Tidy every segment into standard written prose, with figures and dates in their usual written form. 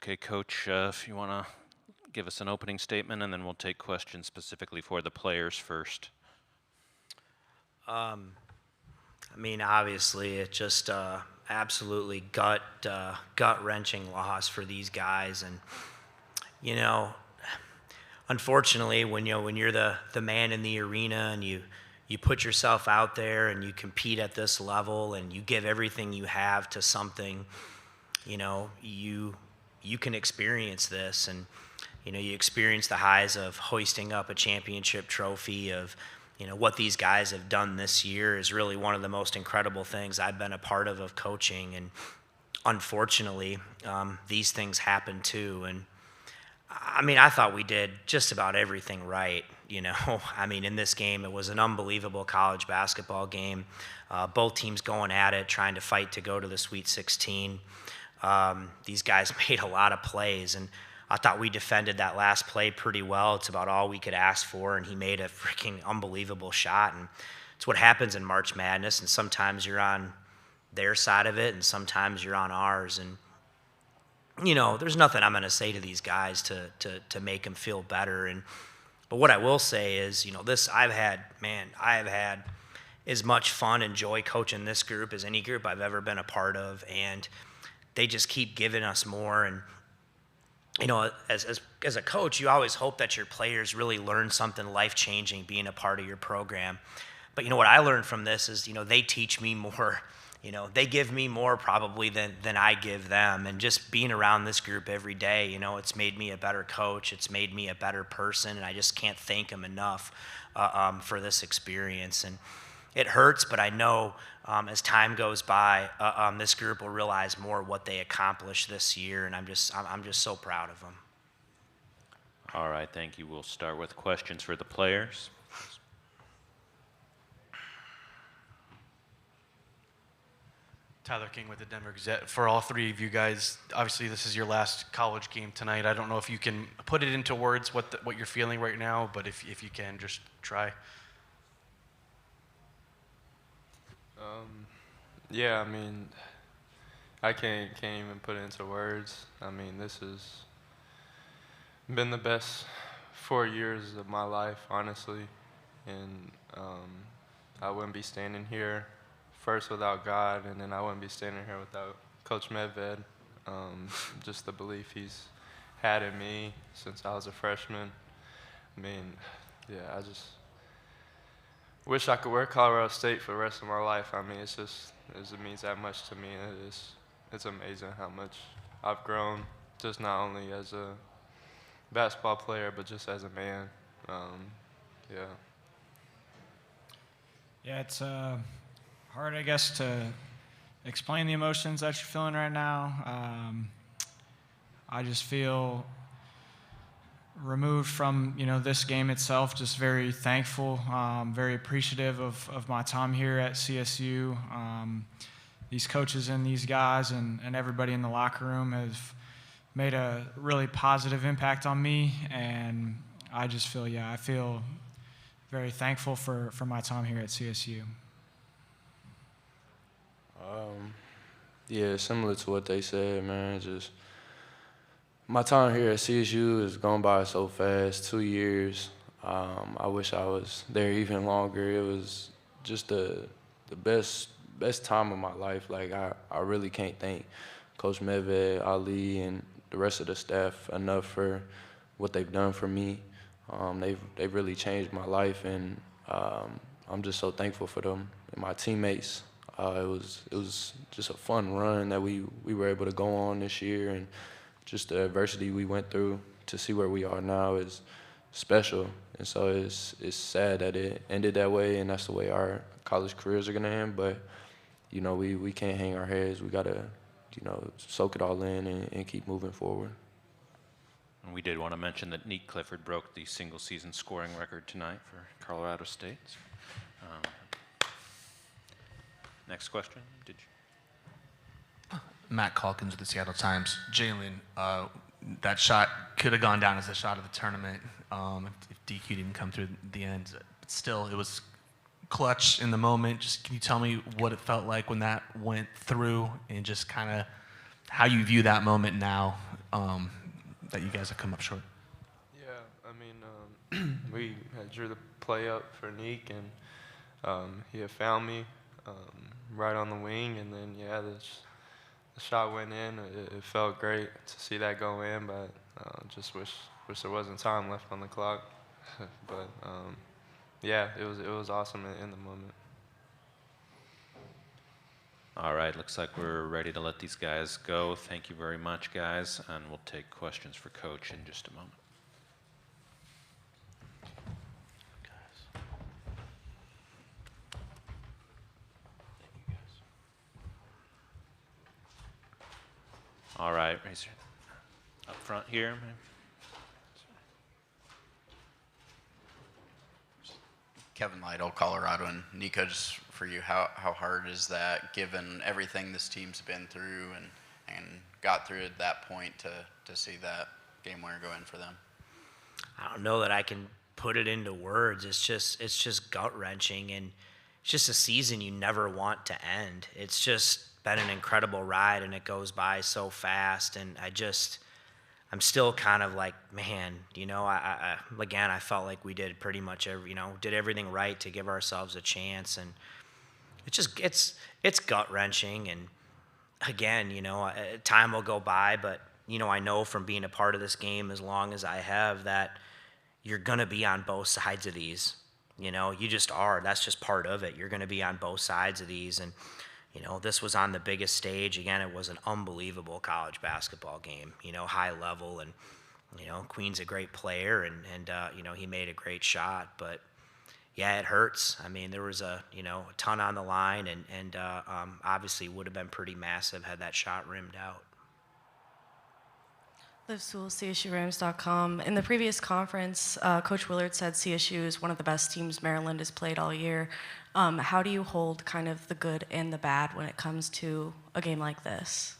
Okay, Coach, if you want to give us an opening statement, and then we'll take questions specifically for the players first. I mean, obviously, it's just absolutely gut-wrenching loss for these guys, and you know, unfortunately, when you're the man in the arena and you put yourself out there and you compete at this level and you give everything you have to something, you can experience this, and you experience the highs of hoisting up a championship trophy, of what these guys have done this year is really one of the most incredible things I've been a part of coaching. And unfortunately, these things happen too. And I mean, I thought we did just about everything right. I mean, in this game, it was an unbelievable college basketball game. Both teams going at it, trying to fight to go to the Sweet 16. These guys made a lot of plays, and I thought we defended that last play pretty well. It's about all we could ask for, and he made a freaking unbelievable shot. And it's what happens in March Madness, and sometimes you're on their side of it, and sometimes you're on ours. And there's nothing I'm going to say to these guys to make them feel better. But what I will say is, I have had as much fun and joy coaching this group as any group I've ever been a part of, and they just keep giving us more. And as a coach, you always hope that your players really learn something life-changing being a part of your program. But what I learned from this is, they teach me more. They give me more probably than I give them. And just being around this group every day, it's made me a better coach. It's made me a better person, and I just can't thank them enough for this experience. And it hurts, but I know as time goes by, this group will realize more what they accomplished this year, and I'm just so proud of them. All right, thank you. We'll start with questions for the players. Tyler King with the Denver Gazette. For all three of you guys, obviously this is your last college game tonight. I don't know if you can put it into words what you're feeling right now, but if you can, just try. Yeah, I mean, I can't even put it into words. I mean, this has been the best 4 years of my life, honestly. And I wouldn't be standing here first without God, and then I wouldn't be standing here without Coach Medved. Just the belief he's had in me since I was a freshman. I mean, yeah, I just wish I could wear Colorado State for the rest of my life. I mean, it means that much to me. It's amazing how much I've grown, just not only as a basketball player, but just as a man. Yeah. Yeah, it's hard, I guess, to explain the emotions that you're feeling right now. I just feel removed from this game itself, just very thankful, very appreciative of my time here at CSU. These coaches and these guys and everybody in the locker room have made a really positive impact on me, and I just feel I feel very thankful for my time here at CSU. Yeah, similar to what they said, man. Just my time here at CSU has gone by so fast, 2 years. I wish I was there even longer. It was just the best time of my life. Like, I really can't thank Coach Medved, Ali, and the rest of the staff enough for what they've done for me. They've really changed my life, and I'm just so thankful for them and my teammates. It was just a fun run that we were able to go on this year, and just the adversity we went through to see where we are now is special. And so it's sad that it ended that way, and that's the way our college careers are gonna end. But we can't hang our heads. We gotta soak it all in and keep moving forward. And we did want to mention that Neat Clifford broke the single-season scoring record tonight for Colorado State. Next question. Did you? Matt Calkins with the Seattle Times. Jalen, that shot could have gone down as the shot of the tournament if DQ didn't come through the end. But still, it was clutch in the moment. Just can you tell me what it felt like when that went through, and just kind of how you view that moment now that you guys have come up short? Yeah, I mean, we had drew the play up for Neek, and he had found me right on the wing, and then the shot went in. It felt great to see that go in, but just wish there wasn't time left on the clock. But yeah, it was awesome in the moment. All right, looks like we're ready to let these guys go. Thank you very much, guys, and we'll take questions for Coach in just a moment. All right, raise your up front here. Man. Kevin Lytle, Colorado, and Nico, just for you, how hard is that, given everything this team's been through and got through at that point to see that game winner go in for them? I don't know that I can put it into words. It's just gut wrenching, and it's just a season you never want to end. It's just been an incredible ride, and it goes by so fast. And I'm still kind of like, man, I felt like we did pretty much did everything right to give ourselves a chance, and it's gut wrenching. And again, time will go by, but I know from being a part of this game as long as I have that you're gonna be on both sides of these. You just are. That's just part of it. You're gonna be on both sides of these, and this was on the biggest stage. Again, it was an unbelievable college basketball game, high level, and Queen's a great player, and he made a great shot, but yeah, it hurts. I mean, there was a ton on the line, and obviously would have been pretty massive had that shot rimmed out. Liv Sewell, CSURams.com. In the previous conference, Coach Willard said CSU is one of the best teams Maryland has played all year. How do you hold kind of the good and the bad when it comes to a game like this?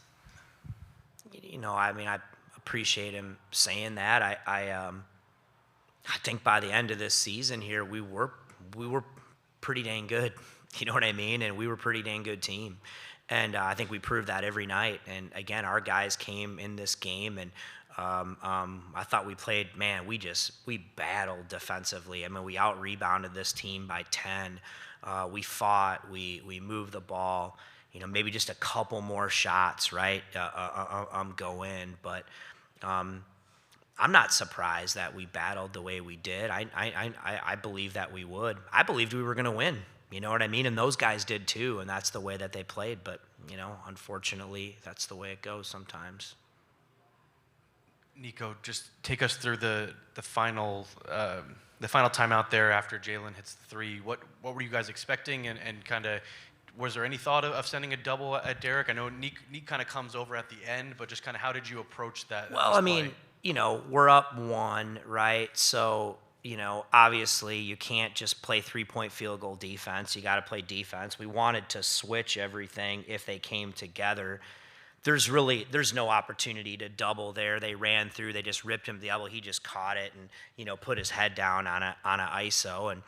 I appreciate him saying that. I think by the end of this season here, we were pretty dang good. You know what I mean? And we were a pretty dang good team. And I think we proved that every night. And again, our guys came in this game, and I thought we played, man, we battled defensively. I mean, we out-rebounded this team by 10. We fought, we moved the ball, maybe just a couple more shots, right, go in. But I'm not surprised that we battled the way we did. I believe that we would. I believed we were going to win. You know what I mean? And those guys did too, and that's the way that they played. But, unfortunately, that's the way it goes sometimes. Nico, just take us through the final time out there after Jalen hits the three. What were you guys expecting, and kind of was there any thought of sending a double at Derek? I know Neek kind of comes over at the end, but just kind of how did you approach that? Well, I mean, we're up 1, right? So, obviously you can't just play 3-point field goal defense. You got to play defense. We wanted to switch everything if they came together. There's no opportunity to double there. They ran through. They just ripped him the elbow. He just caught it and put his head down on a ISO. And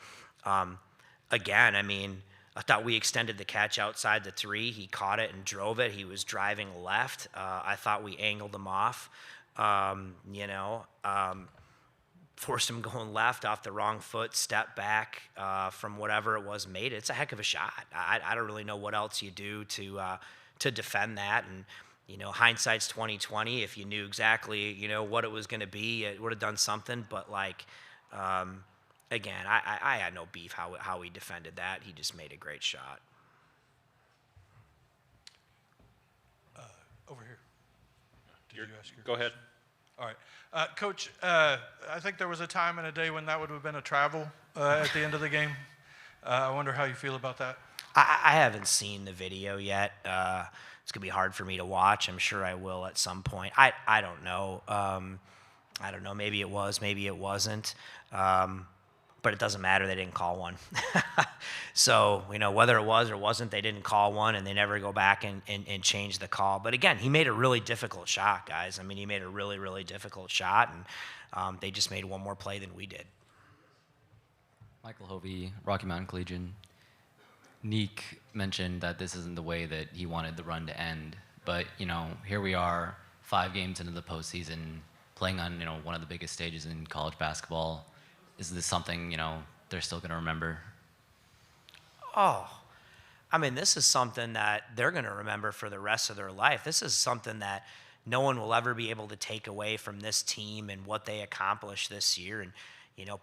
again, I mean, I thought we extended the catch outside the 3. He caught it and drove it. He was driving left. I thought we angled him off. Forced him going left off the wrong foot, step back from whatever it was, made it. It's a heck of a shot. I don't really know what else you do to defend that. And hindsight's 20/20. If you knew exactly what it was going to be, it would have done something. But again, I had no beef how he defended that. He just made a great shot. Over here. Did you ask your Go ahead. All right. Coach, I think there was a time and a day when that would have been a travel at the end of the game. I wonder how you feel about that. I haven't seen the video yet. It's going to be hard for me to watch. I'm sure I will at some point. I don't know. I don't know. Maybe it was, maybe it wasn't. But it doesn't matter. They didn't call one. So, whether it was or wasn't, they didn't call one, and they never go back and change the call. But again, he made a really difficult shot, guys. I mean, he made a really, really difficult shot, and they just made one more play than we did. Michael Hovey, Rocky Mountain Collegian. Neek mentioned that this isn't the way that he wanted the run to end. But, here we are 5 games into the postseason, playing on one of the biggest stages in college basketball. Is this something they're still going to remember? Oh, I mean, this is something that they're going to remember for the rest of their life. This is something that no one will ever be able to take away from this team and what they accomplished this year. And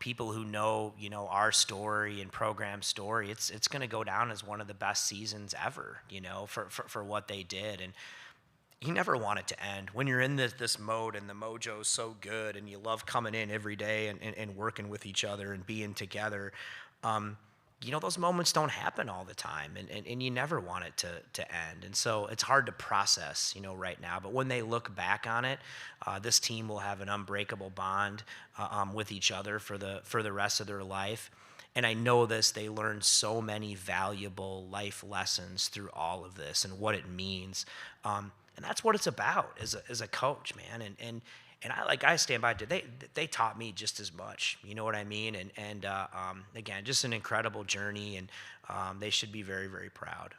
people who know our story and program story, it's going to go down as one of the best seasons ever. For what they did. And you never want it to end. When you're in this mode and the mojo's so good and you love coming in every day and working with each other and being together, those moments don't happen all the time, and you never want it to end. And so it's hard to process, right now. But when they look back on it, this team will have an unbreakable bond with each other for the rest of their life. And I know they learned so many valuable life lessons through all of this and what it means. And that's what it's about as a coach, man. And I stand by it. They taught me just as much. You know what I mean? And again, just an incredible journey, and they should be very, very proud.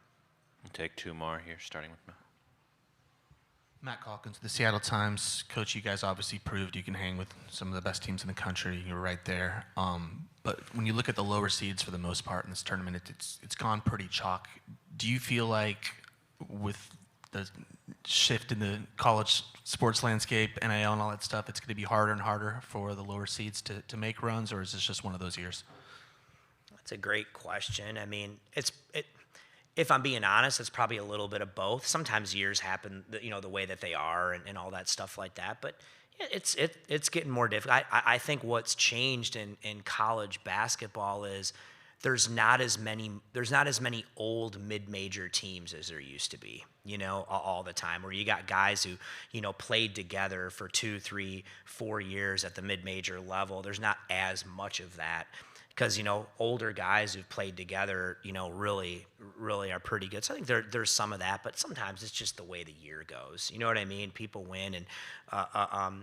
We'll take 2 more here, starting with Matt. Matt Calkins, the Seattle Times. Coach, you guys obviously proved you can hang with some of the best teams in the country. You're right there. But when you look at the lower seeds for the most part in this tournament, it's gone pretty chalk. Do you feel like with the shift in the college sports landscape, NIL and all that stuff, it's going to be harder and harder for the lower seeds to make runs, or is this just one of those years? That's a great question. I mean, if I'm being honest, it's probably a little bit of both. Sometimes years happen, the way that they are and all that stuff like that. But it's getting more difficult. I think what's changed in college basketball is there's not as many old mid-major teams as there used to be, all the time, where you got guys who, played together for 2, 3, 4 years at the mid-major level. There's not as much of that because, older guys who've played together, really, really are pretty good. So I think there's some of that, but sometimes it's just the way the year goes. You know what I mean? People win. And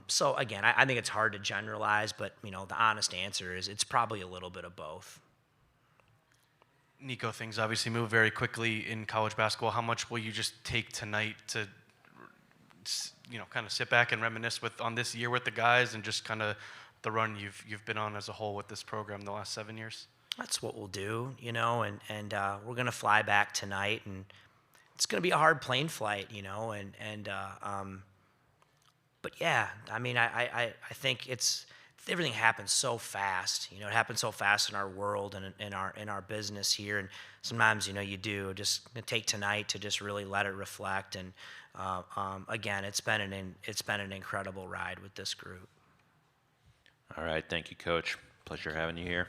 so again, I think it's hard to generalize, but, the honest answer is it's probably a little bit of both. Nico, things obviously move very quickly in college basketball. How much will you just take tonight to, kind of sit back and reminisce on this year with the guys and just kind of the run you've been on as a whole with this program the last 7 years? That's what we'll do, and we're gonna fly back tonight, and it's gonna be a hard plane flight, but yeah, I mean, I think everything happens so fast. It happens so fast in our world and in our business here. And sometimes, you do just take tonight to just really let it reflect. And again, it's been an incredible ride with this group. All right, thank you, Coach. Pleasure having you here.